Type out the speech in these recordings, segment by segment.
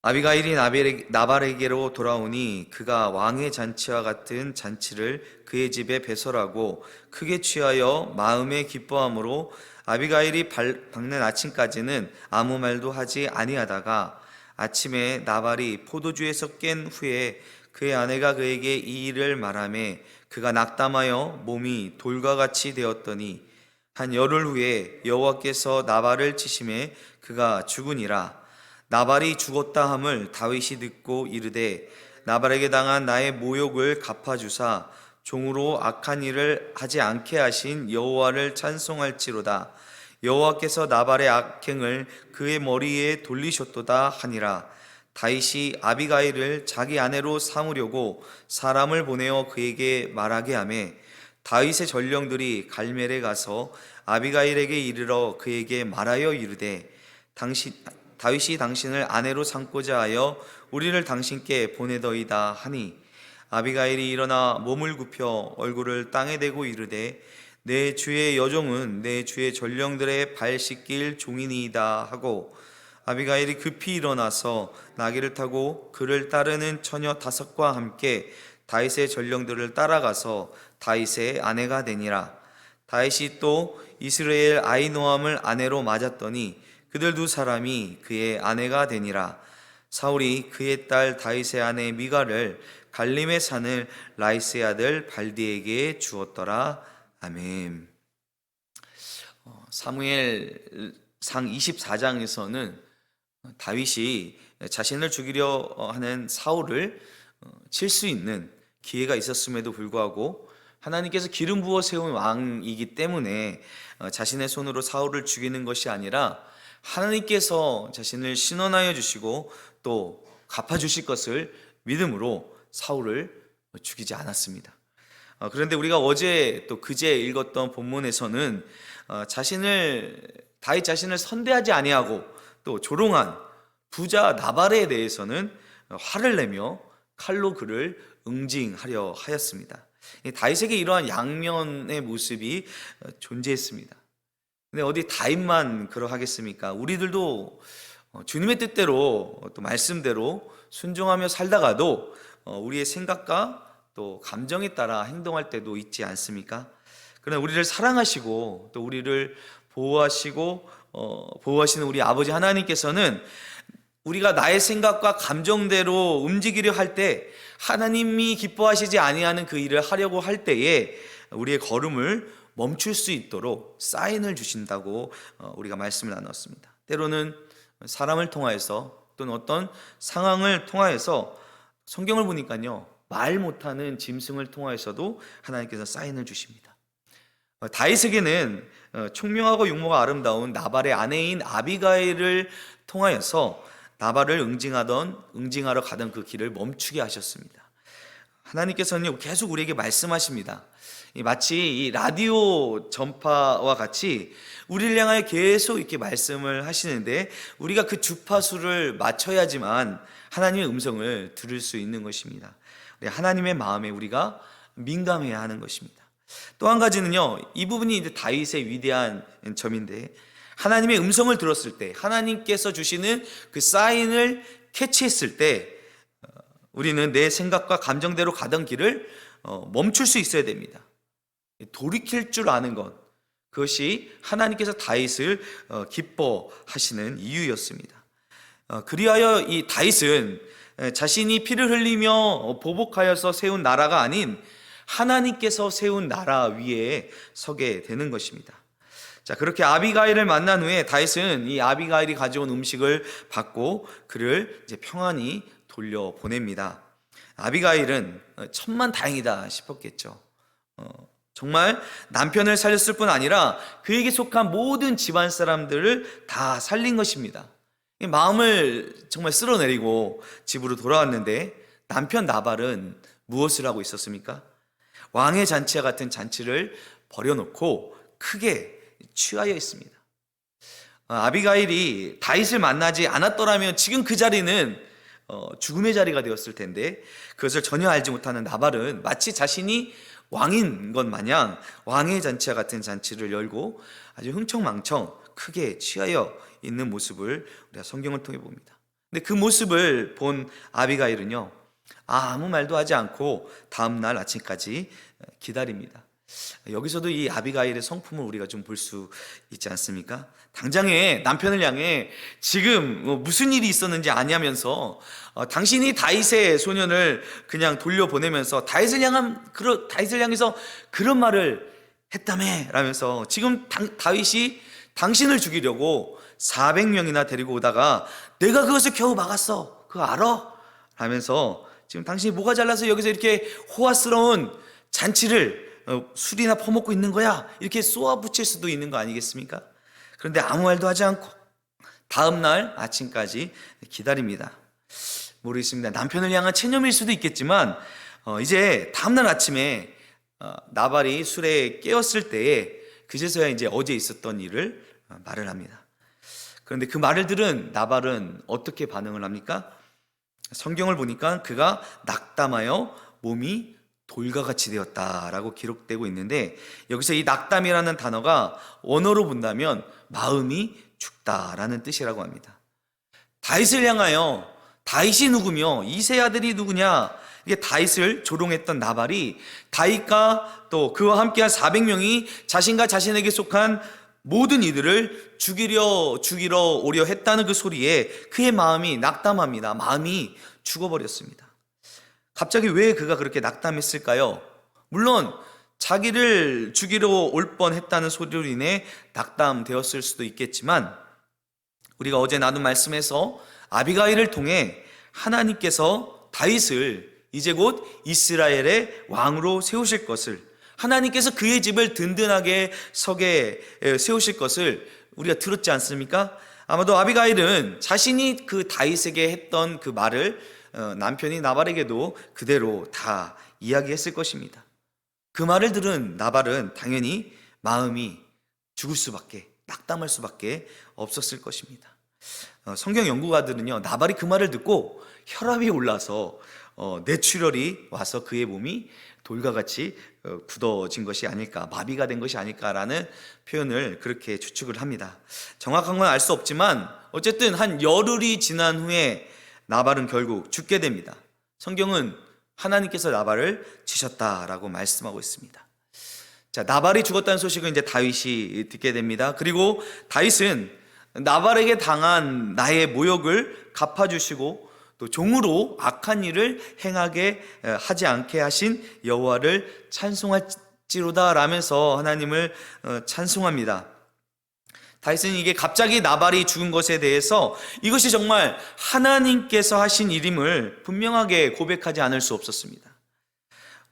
아비가일이 나발에게로 돌아오니 그가 왕의 잔치와 같은 잔치를 그의 집에 배설하고 크게 취하여 마음에 기뻐함으로 아비가일이 밝는 아침까지는 아무 말도 하지 아니하다가 아침에 나발이 포도주에서 깬 후에 그의 아내가 그에게 이 일을 말하매 그가 낙담하여 몸이 돌과 같이 되었더니 한 열흘 후에 여호와께서 나발을 치심에 그가 죽으니라. 나발이 죽었다 함을 다윗이 듣고 이르되 나발에게 당한 나의 모욕을 갚아주사 종으로 악한 일을 하지 않게 하신 여호와를 찬송할지로다. 여호와께서 나발의 악행을 그의 머리에 돌리셨도다 하니라. 다윗이 아비가일을 자기 아내로 삼으려고 사람을 보내어 그에게 말하게 하매 다윗의 전령들이 갈멜에 가서 아비가일에게 이르러 그에게 말하여 이르되 다윗이 당신을 아내로 삼고자 하여 우리를 당신께 보내더이다 하니 아비가일이 일어나 몸을 굽혀 얼굴을 땅에 대고 이르되 내 주의 여종은 내 주의 전령들의 발 씻길 종이니이다 하고 아비가일이 급히 일어나서 나귀를 타고 그를 따르는 처녀 5과 함께 다윗의 전령들을 따라가서 다윗의 아내가 되니라. 다윗이 또 이스라엘 아히노함을 아내로 맞았더니 그들 2사람이 그의 아내가 되니라. 사울이 그의 딸 다윗의 아내 미갈을 갈림의 산을 라이스의 아들 발디에게 주었더라. 아멘. 사무엘상 24장에서는 다윗이 자신을 죽이려 하는 사울을 칠 수 있는 기회가 있었음에도 불구하고 하나님께서 기름 부어 세운 왕이기 때문에 자신의 손으로 사울을 죽이는 것이 아니라 하나님께서 자신을 신원하여 주시고 또 갚아주실 것을 믿음으로 사울을 죽이지 않았습니다. 그런데 우리가 어제 또 그제 읽었던 본문에서는 다윗 자신을 선대하지 아니하고 또 조롱한 부자 나발에 대해서는 화를 내며 칼로 그를 응징하려 하였습니다. 다윗에게 이러한 양면의 모습이 존재했습니다. 근데 어디 다윗만 그러하겠습니까? 우리들도 주님의 뜻대로 또 말씀대로 순종하며 살다가도 우리의 생각과 또 감정에 따라 행동할 때도 있지 않습니까? 그러나 우리를 사랑하시고 또 우리를 보호하시는 우리 아버지 하나님께서는 우리가 나의 생각과 감정대로 움직이려 할 때 하나님이 기뻐하시지 아니하는 그 일을 하려고 할 때에 우리의 걸음을 멈출 수 있도록 사인을 주신다고 우리가 말씀을 나눴습니다. 때로는 사람을 통하여서 또는 어떤 상황을 통하여서 성경을 보니까요 말 못하는 짐승을 통하여서도 하나님께서 사인을 주십니다. 다윗에게는 총명하고 용모가 아름다운 나발의 아내인 아비가일을 통하여서 나발을 응징하러 가던 그 길을 멈추게 하셨습니다. 하나님께서는 계속 우리에게 말씀하십니다. 마치 이 라디오 전파와 같이 우리를 향하여 계속 이렇게 말씀을 하시는데 우리가 그 주파수를 맞춰야지만 하나님의 음성을 들을 수 있는 것입니다. 하나님의 마음에 우리가 민감해야 하는 것입니다. 또 한 가지는요, 이 부분이 이제 다윗의 위대한 점인데 하나님의 음성을 들었을 때 하나님께서 주시는 그 사인을 캐치했을 때 우리는 내 생각과 감정대로 가던 길을 멈출 수 있어야 됩니다. 돌이킬 줄 아는 것, 그것이 하나님께서 다윗을 기뻐하시는 이유였습니다. 그리하여 이 다윗은 자신이 피를 흘리며 보복하여서 세운 나라가 아닌 하나님께서 세운 나라 위에 서게 되는 것입니다. 자, 그렇게 아비가일을 만난 후에 다윗은 이 아비가일이 가져온 음식을 받고 그를 이제 평안히 돌려보냅니다. 아비가일은 천만 다행이다 싶었겠죠. 정말 남편을 살렸을 뿐 아니라 그에게 속한 모든 집안 사람들을 다 살린 것입니다. 마음을 정말 쓸어내리고 집으로 돌아왔는데 남편 나발은 무엇을 하고 있었습니까? 왕의 잔치와 같은 잔치를 버려놓고 크게 취하여 있습니다. 아비가일이 다윗을 만나지 않았더라면 지금 그 자리는 죽음의 자리가 되었을 텐데 그것을 전혀 알지 못하는 나발은 마치 자신이 왕인 것 마냥 왕의 잔치와 같은 잔치를 열고 아주 흥청망청 크게 취하여 있는 모습을 우리가 성경을 통해 봅니다. 근데 그 모습을 본 아비가일은요, 아무 말도 하지 않고 다음날 아침까지 기다립니다. 여기서도 이 아비가일의 성품을 우리가 좀 볼 수 있지 않습니까? 당장에 남편을 향해 지금 무슨 일이 있었는지 아냐면서 당신이 다윗의 소년을 그냥 돌려보내면서 다윗을 향해서 그런 말을 했다며 라면서 지금 다윗이 당신을 죽이려고 400명이나 데리고 오다가 내가 그것을 겨우 막았어. 그거 알아? 라면서 지금 당신이 뭐가 잘나서 여기서 이렇게 호화스러운 잔치를 술이나 퍼먹고 있는 거야? 이렇게 쏘아붙일 수도 있는 거 아니겠습니까? 그런데 아무 말도 하지 않고 다음날 아침까지 기다립니다. 모르겠습니다. 남편을 향한 체념일 수도 있겠지만 이제 다음날 아침에 나발이 술에 깨었을 때에 그제서야 이제 어제 있었던 일을 말을 합니다. 그런데 그 말을 들은 나발은 어떻게 반응을 합니까? 성경을 보니까 그가 낙담하여 몸이 돌과 같이 되었다라고 기록되고 있는데, 여기서 이 낙담이라는 단어가 원어로 본다면 마음이 죽다라는 뜻이라고 합니다. 다윗을 향하여 다윗이 누구며 이세 아들이 누구냐, 이게 다윗을 조롱했던 나발이 다윗과 또 그와 함께한 400명이 자신과 자신에게 속한 모든 이들을 죽이려 오려 했다는 그 소리에 그의 마음이 낙담합니다. 마음이 죽어버렸습니다. 갑자기 왜 그가 그렇게 낙담했을까요? 물론 자기를 죽이러 올 뻔했다는 소리로 인해 낙담되었을 수도 있겠지만, 우리가 어제 나눈 말씀에서 아비가일을 통해 하나님께서 다윗을 이제 곧 이스라엘의 왕으로 세우실 것을, 하나님께서 그의 집을 든든하게 서게 세우실 것을 우리가 들었지 않습니까? 아마도 아비가일은 자신이 그 다윗에게 했던 그 말을 남편이 나발에게도 그대로 다 이야기했을 것입니다. 그 말을 들은 나발은 당연히 마음이 죽을 수밖에, 낙담할 수밖에 없었을 것입니다. 성경 연구가들은요, 나발이 그 말을 듣고 혈압이 올라서 뇌출혈이 와서 그의 몸이 돌과 같이 굳어진 것이 아닐까, 마비가 된 것이 아닐까라는 표현을 그렇게 추측을 합니다. 정확한 건 알 수 없지만 어쨌든 한 열흘이 지난 후에 나발은 결국 죽게 됩니다. 성경은 하나님께서 나발을 치셨다라고 말씀하고 있습니다. 자, 나발이 죽었다는 소식을 이제 다윗이 듣게 됩니다. 그리고 다윗은 나발에게 당한 나의 모욕을 갚아주시고 또 종으로 악한 일을 행하게 하지 않게 하신 여호와를 찬송할지로다 라면서 하나님을 찬송합니다. 다윗은 이게 갑자기 나발이 죽은 것에 대해서 이것이 정말 하나님께서 하신 일임을 분명하게 고백하지 않을 수 없었습니다.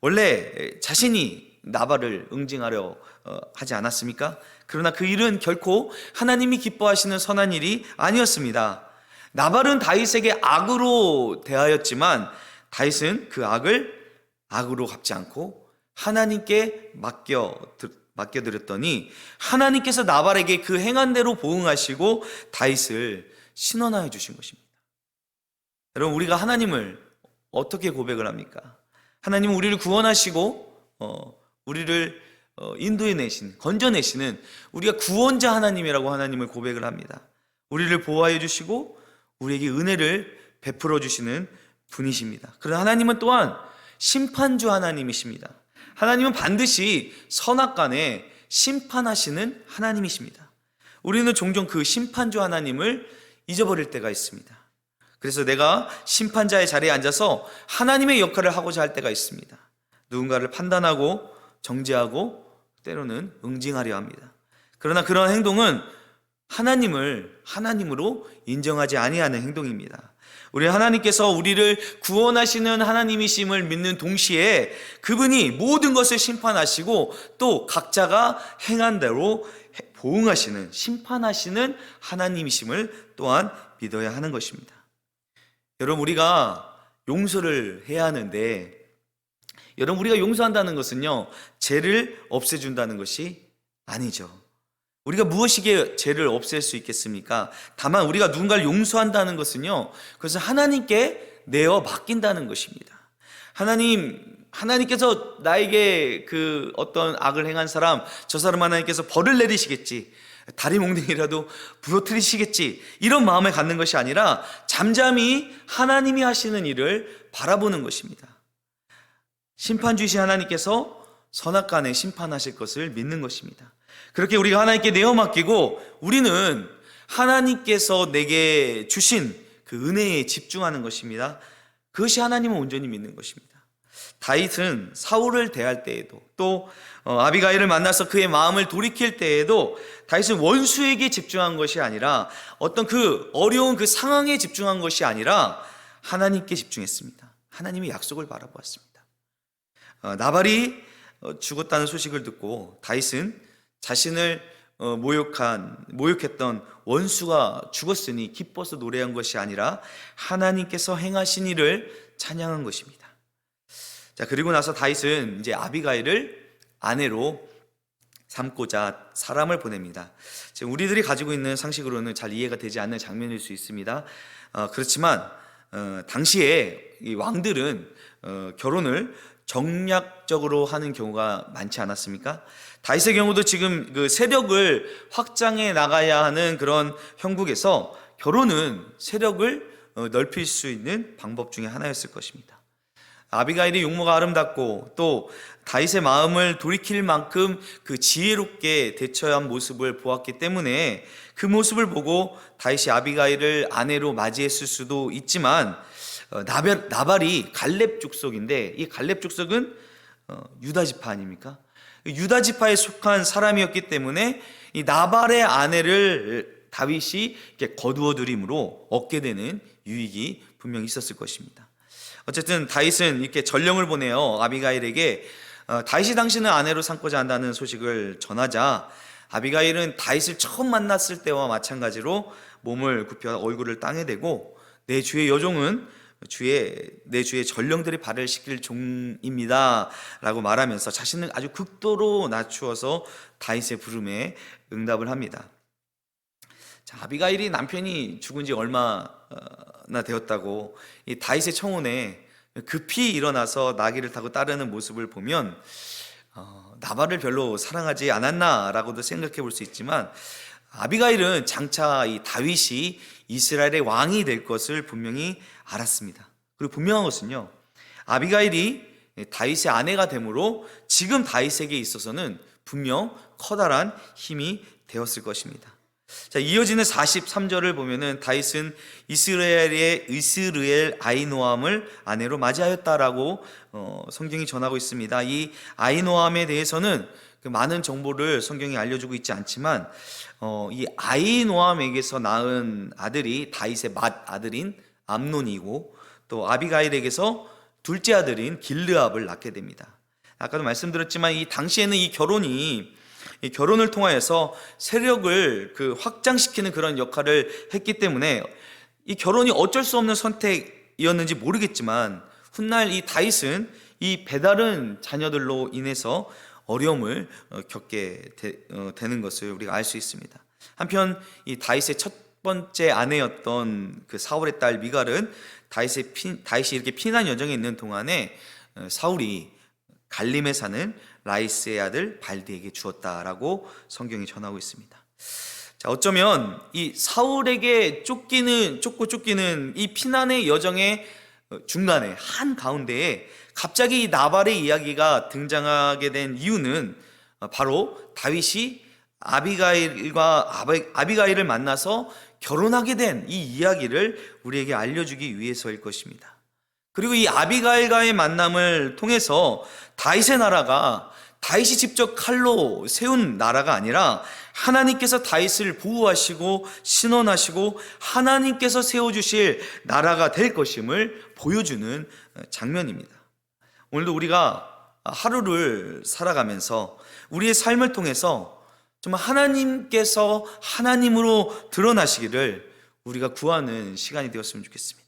원래 자신이 나발을 응징하려 하지 않았습니까? 그러나 그 일은 결코 하나님이 기뻐하시는 선한 일이 아니었습니다. 나발은 다윗에게 악으로 대하였지만 다윗은 그 악을 악으로 갚지 않고 하나님께 맡겨드렸더니 하나님께서 나발에게 그 행한 대로 보응하시고 다윗을 신원하여 주신 것입니다. 여러분, 우리가 하나님을 어떻게 고백을 합니까? 하나님은 우리를 구원하시고 우리를 인도해내신, 건져내시는 우리가 구원자 하나님이라고 하나님을 고백을 합니다. 우리를 보호하여 주시고 우리에게 은혜를 베풀어 주시는 분이십니다. 그러나 하나님은 또한 심판주 하나님이십니다. 하나님은 반드시 선악간에 심판하시는 하나님이십니다. 우리는 종종 그 심판주 하나님을 잊어버릴 때가 있습니다. 그래서 내가 심판자의 자리에 앉아서 하나님의 역할을 하고자 할 때가 있습니다. 누군가를 판단하고 정죄하고 때로는 응징하려 합니다. 그러나 그런 행동은 하나님을 하나님으로 인정하지 아니하는 행동입니다. 우리 하나님께서 우리를 구원하시는 하나님이심을 믿는 동시에 그분이 모든 것을 심판하시고 또 각자가 행한 대로 보응하시는, 심판하시는 하나님이심을 또한 믿어야 하는 것입니다. 여러분, 우리가 용서를 해야 하는데, 여러분, 우리가 용서한다는 것은요, 죄를 없애준다는 것이 아니죠. 우리가 무엇이기에 죄를 없앨 수 있겠습니까? 다만 우리가 누군가를 용서한다는 것은요, 그것은 하나님께 내어 맡긴다는 것입니다. 하나님께서 나에게 그 어떤 악을 행한 사람, 저 사람 하나님께서 벌을 내리시겠지, 다리 몽둥이라도 부러뜨리시겠지, 이런 마음을 갖는 것이 아니라 잠잠히 하나님이 하시는 일을 바라보는 것입니다. 심판주이신 하나님께서 선악간에 심판하실 것을 믿는 것입니다. 그렇게 우리가 하나님께 내어 맡기고 우리는 하나님께서 내게 주신 그 은혜에 집중하는 것입니다. 그것이 하나님을 온전히 믿는 것입니다. 다윗은 사울을 대할 때에도 또 아비가일을 만나서 그의 마음을 돌이킬 때에도 다윗은 원수에게 집중한 것이 아니라 어떤 그 어려운 그 상황에 집중한 것이 아니라 하나님께 집중했습니다. 하나님의 약속을 바라보았습니다. 나발이 죽었다는 소식을 듣고 다윗은 자신을 모욕했던 원수가 죽었으니 기뻐서 노래한 것이 아니라 하나님께서 행하신 일을 찬양한 것입니다. 자, 그리고 나서 다윗은 이제 아비가일을 아내로 삼고자 사람을 보냅니다. 지금 우리들이 가지고 있는 상식으로는 잘 이해가 되지 않는 장면일 수 있습니다. 그렇지만 당시에 이 왕들은 결혼을 정략적으로 하는 경우가 많지 않았습니까? 다윗의 경우도 지금 그 세력을 확장해 나가야 하는 그런 형국에서 결혼은 세력을 넓힐 수 있는 방법 중에 하나였을 것입니다. 아비가일이 용모가 아름답고 또 다윗의 마음을 돌이킬 만큼 그 지혜롭게 대처한 모습을 보았기 때문에 그 모습을 보고 다윗이 아비가일을 아내로 맞이했을 수도 있지만 나발이 갈렙 족속인데 이 갈렙 족속은 유다 지파 아닙니까? 유다 지파에 속한 사람이었기 때문에 이 나발의 아내를 다윗이 이렇게 거두어 들임으로 얻게 되는 유익이 분명히 있었을 것입니다. 어쨌든 다윗은 이렇게 전령을 보내어 아비가일에게 다윗이 당신을 아내로 삼고자 한다는 소식을 전하자 아비가일은 다윗을 처음 만났을 때와 마찬가지로 몸을 굽혀 얼굴을 땅에 대고 내 주의 여종은 내 주의 전령들이 발을 씻길 종입니다 라고 말하면서 자신을 아주 극도로 낮추어서 다윗의 부름에 응답을 합니다. 자, 아비가일이 남편이 죽은 지 얼마나 되었다고 이 다윗의 청혼에 급히 일어나서 나귀를 타고 따르는 모습을 보면 나발을 별로 사랑하지 않았나라고도 생각해 볼 수 있지만 아비가일은 장차 이 다윗이 이스라엘의 왕이 될 것을 분명히 알았습니다. 그리고 분명한 것은요, 아비가일이 다윗의 아내가 되므로 지금 다윗에게 있어서는 분명 커다란 힘이 되었을 것입니다. 자, 이어지는 43절을 보면은 다윗은 이스라엘 아히노암을 아내로 맞이하였다라고 성경이 전하고 있습니다. 이 아히노암에 대해서는 그 많은 정보를 성경이 알려주고 있지 않지만 이 아히노암에게서 낳은 아들이 다윗의 맏아들인 암논이고 또 아비가일에게서 둘째 아들인 길르압을 낳게 됩니다. 아까도 말씀드렸지만 이 당시에는 이 결혼을 통하여서 세력을 확장시키는 그런 역할을 했기 때문에 이 결혼이 어쩔 수 없는 선택이었는지 모르겠지만 훗날 이 다윗은 이 배다른 자녀들로 인해서 어려움을 겪게 되는 것을 우리가 알 수 있습니다. 한편 이 다윗의 첫 번째 아내였던 그 사울의 딸 미갈은 다윗이 이렇게 피난 여정에 있는 동안에 사울이 갈림에 사는 라이스의 아들 발디에게 주었다라고 성경이 전하고 있습니다. 자, 어쩌면 이 사울에게 쫓고 쫓기는 이 피난의 여정의 중간에 한가운데에 갑자기 이 나발의 이야기가 등장하게 된 이유는 바로 다윗이 아비가일을 만나서 결혼하게 된 이 이야기를 우리에게 알려주기 위해서일 것입니다. 그리고 이 아비가일과의 만남을 통해서 다윗의 나라가 다윗이 직접 칼로 세운 나라가 아니라 하나님께서 다윗을 보호하시고 신원하시고 하나님께서 세워주실 나라가 될 것임을 보여주는 장면입니다. 오늘도 우리가 하루를 살아가면서 우리의 삶을 통해서 정말 하나님께서 하나님으로 드러나시기를 우리가 구하는 시간이 되었으면 좋겠습니다.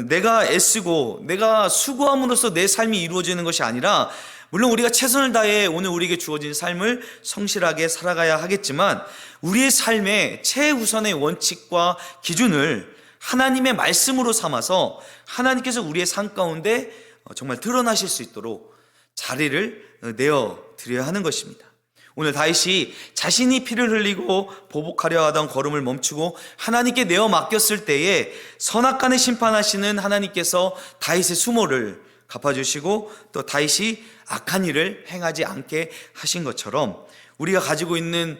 내가 애쓰고 내가 수고함으로써 내 삶이 이루어지는 것이 아니라 물론 우리가 최선을 다해 오늘 우리에게 주어진 삶을 성실하게 살아가야 하겠지만 우리의 삶의 최우선의 원칙과 기준을 하나님의 말씀으로 삼아서 하나님께서 우리의 삶 가운데 정말 드러나실 수 있도록 자리를 내어 드려야 하는 것입니다. 오늘 다윗이 자신이 피를 흘리고 보복하려 하던 걸음을 멈추고 하나님께 내어 맡겼을 때에 선악간에 심판하시는 하나님께서 다윗의 수모를 갚아주시고 또 다윗이 악한 일을 행하지 않게 하신 것처럼 우리가 가지고 있는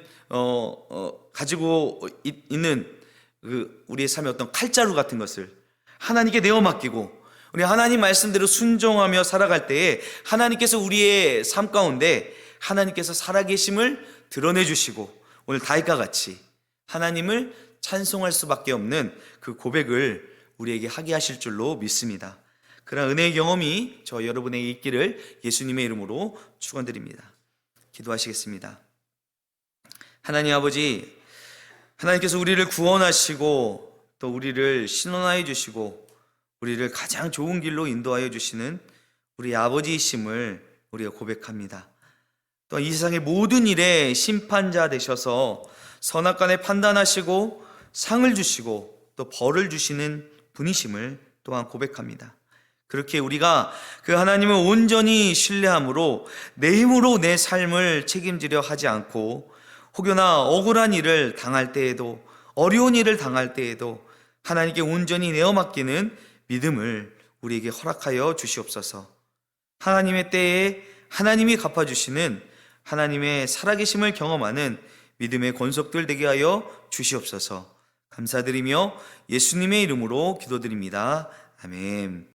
그 우리의 삶의 어떤 칼자루 같은 것을 하나님께 내어 맡기고 우리 하나님 말씀대로 순종하며 살아갈 때에 하나님께서 우리의 삶 가운데 하나님께서 살아계심을 드러내 주시고 오늘 다윗과 같이 하나님을 찬송할 수밖에 없는 그 고백을 우리에게 하게 하실 줄로 믿습니다. 그런 은혜의 경험이 저 여러분에게 있기를 예수님의 이름으로 축원드립니다. 기도하시겠습니다. 하나님 아버지, 하나님께서 우리를 구원하시고 또 우리를 신원하여 주시고 우리를 가장 좋은 길로 인도하여 주시는 우리 아버지이심을 우리가 고백합니다. 또 이 세상의 모든 일에 심판자 되셔서 선악간에 판단하시고 상을 주시고 또 벌을 주시는 분이심을 또한 고백합니다. 그렇게 우리가 그 하나님을 온전히 신뢰함으로 내 힘으로 내 삶을 책임지려 하지 않고 혹여나 억울한 일을 당할 때에도 어려운 일을 당할 때에도 하나님께 온전히 내어 맡기는 믿음을 우리에게 허락하여 주시옵소서. 하나님의 때에 하나님이 갚아주시는 하나님의 살아계심을 경험하는 믿음의 권속들 되게 하여 주시옵소서. 감사드리며 예수님의 이름으로 기도드립니다. 아멘.